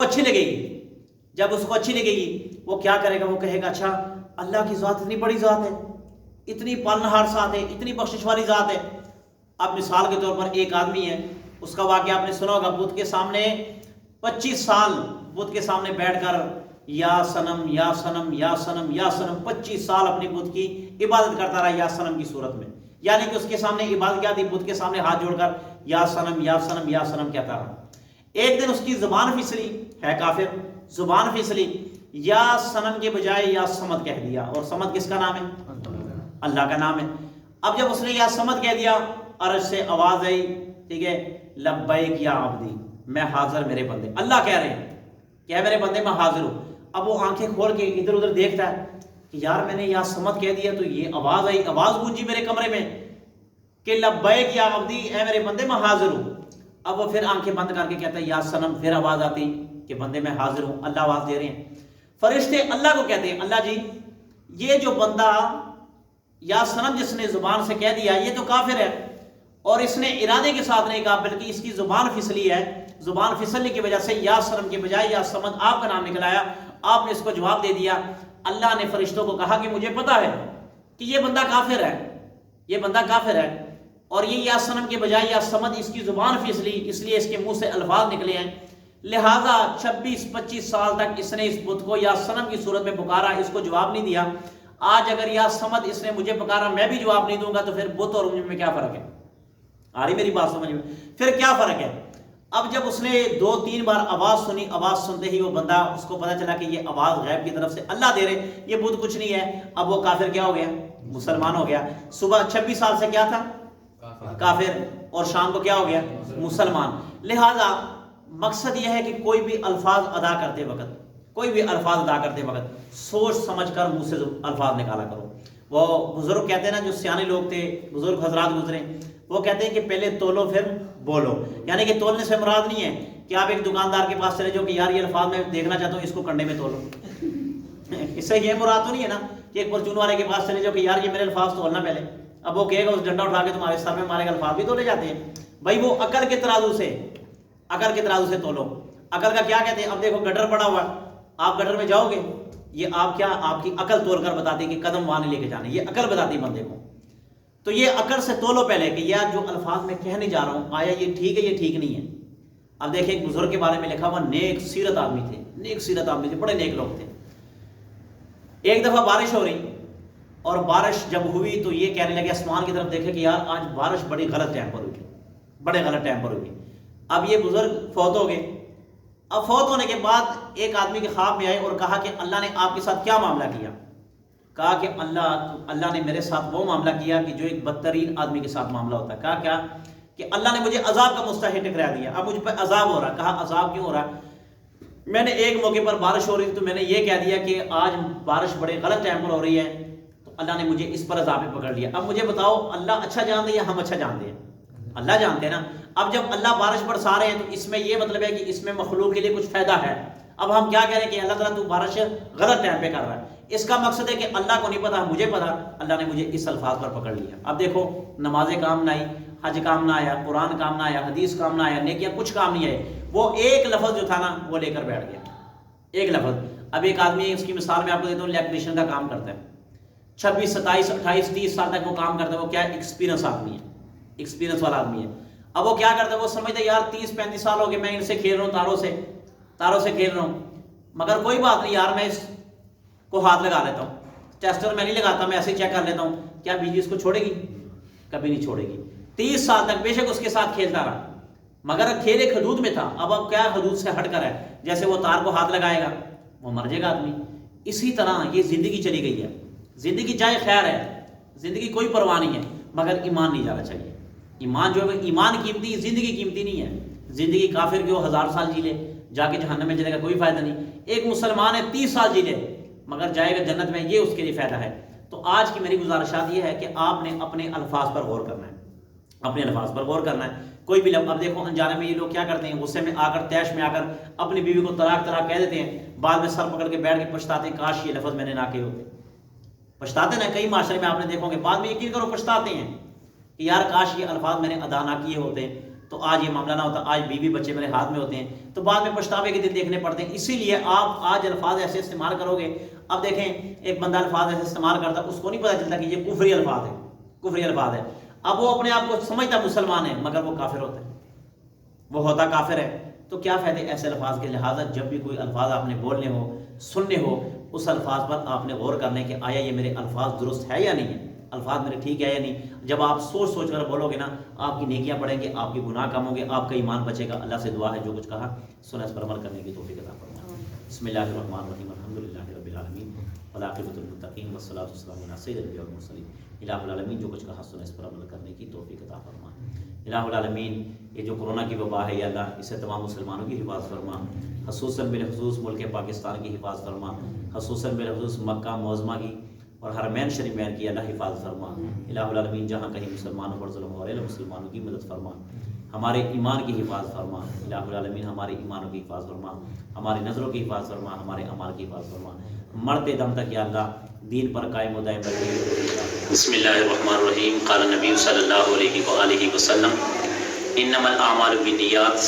اچھی لگے گی. جب اس کو اچھی لگے گی وہ کیا کرے گا؟ وہ کہے گا اچھا اللہ کی ذات اتنی بڑی ذات ہے، اتنی پالنہار ذات ہے، اتنی بخشش والی ذات ہے. اب مثال کے طور پر ایک آدمی ہے، اس کا واقعہ آپ نے سنا ہوگا، بت کے سامنے 25 سال بت کے سامنے بیٹھ کر یا صنم یا صنم یا صنم یا صنم 25 سال اپنی بت کی عبادت کرتا رہا یا صنم کی صورت میں. یعنی کہ اس کے سامنے عبادت کیا تھی؟ بت کے سامنے ہاتھ جوڑ کر یا صنم یا صنم یا صنم کہتا رہا. ایک دن اس کی زبان پھسلی، ہے کافر، زبان پھسلی، یا صنم کے بجائے یا صمد کہہ دیا. اور صمد کس کا نام ہے؟ اللہ کا نام ہے. اب جب اس نے یا صمد کہہ دیا، عرش سے آواز آئی، ٹھیک ہے، لبیک یا عبدی، میں حاضر میرے بندے. اللہ کہہ رہے ہیں کہ اے میرے بندے میں حاضر ہوں. اب وہ آنکھیں کھول کے ادھر ادھر دیکھتا ہے کہ یار میں نے یا صمد کہہ دیا تو یہ آواز آئی، آواز گونجی میرے کمرے میں کہ لبیک یا عبدی، اے میرے بندے میں حاضر ہوں. اب وہ پھر آنکھیں بند کر کے کہتا ہے یا صنم، پھر آواز آتی کہ بندے میں حاضر ہوں. اللہ آواز دے رہے ہیں. فرشتے اللہ کو کہتے ہیں اللہ جی یہ جو بندہ یا صنم جس نے زبان سے کہہ دیا یہ تو کافر ہے، اور اس نے ارادے کے ساتھ نہیں کہا بلکہ اس کی زبان پھسلی ہے. زبان پھسلنے کی وجہ سے یا صنم کے بجائے یا صمد آپ کا نام نکل آیا، آپ نے اس کو جواب دے دیا. اللہ نے فرشتوں کو کہا کہ مجھے پتا ہے کہ یہ بندہ کافر ہے، یہ بندہ کافر ہے، اور یہ یا صنم کے بجائے یا صمد اس کی زبان پھسلی، اس لیے اس کے منہ سے الفاظ نکلے ہیں. لہٰذا 26-25 سال تک اس نے اس بت کو یا صنم کی صورت میں پکارا، اس کو جواب نہیں دیا. آج اگر یا صمد اس نے مجھے پکارا میں بھی جواب نہیں دوں گا تو پھر بت اور مجھ میں کیا فرق ہے؟ آ رہی میری بات سمجھ میں؟ پھر کیا فرق ہے؟ اب جب اس نے 2-3 بار آواز سنی، آواز سنتے ہی وہ بندہ، اس کو پتا چلا کہ یہ آواز غیب کی طرف سے اللہ دے رہے، یہ بت کچھ نہیں ہے. اب وہ کافر کیا ہو گیا؟ مسلمان ہو گیا. صبح 26 سال سے کیا تھا؟ کافر، اور شام کو کیا ہو گیا؟ مسلمان. لہذا مقصد یہ ہے کہ کوئی بھی الفاظ ادا کرتے وقت، کوئی بھی الفاظ ادا کرتے وقت سوچ سمجھ کر منہ سے الفاظ نکالا کرو. وہ بزرگ کہتے ہیں نا، جو سیانے لوگ تھے، بزرگ حضرات گزرے، وہ کہتے ہیں کہ پہلے تولو پھر بولو. یعنی کہ تولنے سے مراد نہیں ہے کہ آپ ایک دکاندار کے پاس چلے جاؤ کہ یار یہ الفاظ میں دیکھنا چاہتا ہوں، اس کو کنڈے میں تولو. اس سے یہ مراد تو نہیں ہے نا کہ ایک پرچون والے کے پاس چلے جاؤ کہ یار یہ میرے الفاظ تولنا پہلے. اب وہ کہے گا اس ڈنڈا اٹھا کے تمہارے سر میں مارے گا، الفاظ بھی تولے جاتے ہیں بھائی. وہ عقل کے ترازو سے، عقل کے ترازو سے تولو. عقل کا کیا کہتے ہیں؟ اب دیکھو گٹر پڑا ہوا، آپ گٹر میں جاؤ گے، یہ آپ کیا، آپ کی عقل تول کر بتاتی کہ قدم وہاں نہیں لے کے جانے، یہ عقل بتاتی بندے کو. تو یہ عقل سے تولو پہلے کہ یار جو الفاظ میں کہنے جا رہا ہوں آیا یہ ٹھیک ہے یہ ٹھیک نہیں ہے. اب دیکھیں ایک بزرگ کے بارے میں لکھا ہوا، نیک سیرت آدمی تھے، نیک سیرت آدمی تھے، بڑے نیک لوگ تھے. ایک دفعہ بارش ہو رہی، اور بارش جب ہوئی تو یہ کہنے لگے، آسمان کی طرف دیکھے کہ یار آج بارش بڑی غلط ٹائم پر ہوئی، بڑے غلط ٹائم پر ہوئی. اب یہ بزرگ فوت ہو گئے. اب فوت ہونے کے بعد ایک آدمی کے خواب میں آئے اور کہا کہ اللہ نے آپ کے ساتھ کیا معاملہ کیا؟ کہا کہ اللہ نے میرے ساتھ وہ معاملہ کیا کہ جو ایک بدترین آدمی کے ساتھ معاملہ ہوتا ہے. کہا کیا؟ کہ اللہ نے مجھے عذاب کا مستحق ٹھہرا دیا، اب مجھ پہ عذاب ہو رہا. کہا عذاب کیوں ہو رہا؟ میں نے ایک موقع پر بارش ہو رہی تھی تو میں نے یہ کہہ دیا کہ آج بارش بڑے غلط ٹائم پر ہو رہی ہے، تو اللہ نے مجھے اس پر عذاب پہ پکڑ لیا. اب مجھے بتاؤ اللہ اچھا جانتے یا ہم اچھا جانتے ہیں؟ اللہ جانتے ہیں نا. اب جب اللہ بارش برسا رہے ہیں تو اس میں یہ مطلب ہے کہ اس میں مخلوق کے لیے کچھ فائدہ ہے. اب ہم کیا کہہ رہے ہیں کہ اللہ تعالیٰ تو بارش غلط ٹائم پہ کر رہا ہے. اس کا مقصد ہے کہ اللہ کو نہیں پتا، مجھے پتا، اللہ نے مجھے اس الفاظ پر پکڑ لیا. اب دیکھو نمازیں کام نہ آئی، حج کام نہ آیا، قرآن کام نہ آیا، حدیث کام نہ آیا، نیکیاں کچھ کام نہیں آئے. وہ ایک لفظ جو تھا نا وہ لے کر بیٹھ گیا، ایک لفظ. اب ایک آدمی، اس کی مثال میں آپ کو دیتا ہوں، الیکٹریشین کا کام کرتا ہے، 26 27 28 30 سال تک وہ کام کرتا ہے. وہ کیا ہے؟ ایکسپیرینس آدمی ہے، ایکسپیرینس والا آدمی ہے. اب وہ کیا کرتا ہے؟ وہ سمجھتا ہے یار 30 35 سال ہو گئے میں ان سے کھیل رہا ہوں، تاروں سے کھیل رہا ہوں، مگر کوئی بات نہیں یار میں اس کو ہاتھ لگا لیتا ہوں. ٹیسٹر میں نہیں لگاتا، میں ایسے ہی چیک کر لیتا ہوں. کیا بجلی اس کو چھوڑے گی؟ کبھی نہیں چھوڑے گی. 30 سال تک بے شک اس کے ساتھ کھیلتا رہا، مگر کھیل ایک حدود میں تھا. اب کیا حدود سے ہٹ کر ہے، جیسے وہ تار کو ہاتھ لگائے گا وہ مر جائے گا آدمی. اسی طرح یہ زندگی چلی گئی ہے. زندگی جائے خیر ہے، زندگی کوئی پرواہ نہیں ہے، مگر ایمان نہیں جانا چاہیے. ایمان جو ہے ایمان قیمتی، زندگی قیمتی نہیں ہے. زندگی کافر کی 1000 سال جی لے جا کے جہنم میں چلے گا، کوئی فائدہ نہیں. ایک مسلمان ہے 30 سال جی لے مگر جائے گا جنت میں، یہ اس کے لیے فائدہ ہے. تو آج کی میری گزارشات یہ ہے کہ آپ نے اپنے الفاظ پر غور کرنا ہے، اپنے الفاظ پر غور کرنا ہے. کوئی بھی لفظ، اب دیکھو انجانے میں یہ لوگ کیا کرتے ہیں، غصے میں آ کر، تیش میں آ کر اپنی بیوی کو طلاق کہہ دیتے ہیں، بعد میں سر پکڑ کے بیٹھ کے پچھتاتے ہیں کاش یہ لفظ میں نے نہ کہے ہوتے. پچھتاتے نا، کئی معاشرے میں آپ نے دیکھو گے بعد میں یقین کرو پچھتاتے ہیں کہ یار کاش یہ الفاظ میں نے ادا نہ کیے ہوتے. تو آج یہ معاملہ نہ ہوتا، آج بیوی بچے میرے ہاتھ میں ہوتے ہیں تو بعد میں پچھتاوے کے دن دیکھنے پڑتے ہیں. اسی لیے آپ آج الفاظ ایسے استعمال کرو گے. اب دیکھیں ایک بندہ الفاظ ایسے استعمال کرتا ہے، اس کو نہیں پتہ چلتا کہ یہ کفری الفاظ ہے، کفری الفاظ ہے. اب وہ اپنے آپ کو سمجھتا مسلمان ہے مگر وہ کافر ہوتا ہے، وہ ہوتا کافر ہے. تو کیا فائدے ایسے الفاظ کے. لہٰذا جب بھی کوئی الفاظ آپ نے بولنے ہو، سننے ہو، اس الفاظ پر آپ نے غور کرنے کہ آیا یہ میرے الفاظ درست ہے یا نہیں ہے، الفاظ میرے ٹھیک ہے یا نہیں. جب آپ سوچ سوچ کر بولو گے نا، آپ کی نیکیاں بڑھیں گے، آپ کے گناہ کم ہوں گے، آپ کا ایمان بچے گا. اللہ سے دعا ہے جو کچھ کہا سنا اس پر عمل کرنے کی توفیق عطا فرمائے. بسم اللہ الرحمن الرحیم، الحمدللہ رب العالمین والعاقبۃ للمتقین والصلاۃ والسلام علی سید الانبیاء والمرسلین. الہ العالمین جو کچھ کہا سنا اس پر عمل کرنے کی توفیق عطا فرمائے. الہ العالمین یہ جو کرونا کی وبا ہے یا اللہ اسے تمام مسلمانوں کی حفاظت فرما، خصوصاً بالخصوص ملک پاکستان کی حفاظت فرما، خصوصاً بالخصوص مکہ معظمہ کی اور حرمین شریفین کی اللہ حفاظت فرما. الہ العالمین جہاں کہیں مسلمانوں پر ظلم ہو رہے مسلمانوں کی مدد فرما، ہمارے ایمان کی حفاظت فرما. الہ العالمین ہمارے ایمانوں کی حفاظت فرما، ہماری نظروں کی حفاظت فرما، ہمارے اعمال کی حفاظت فرما. مرتے دم تک یا اللہ دین پر قائم و دائم رکھے. بسم اللہ الرحمن الرحیم. قال نبی صلی اللہ علیہ وآلہ وسلم انما الاعمال بالنیات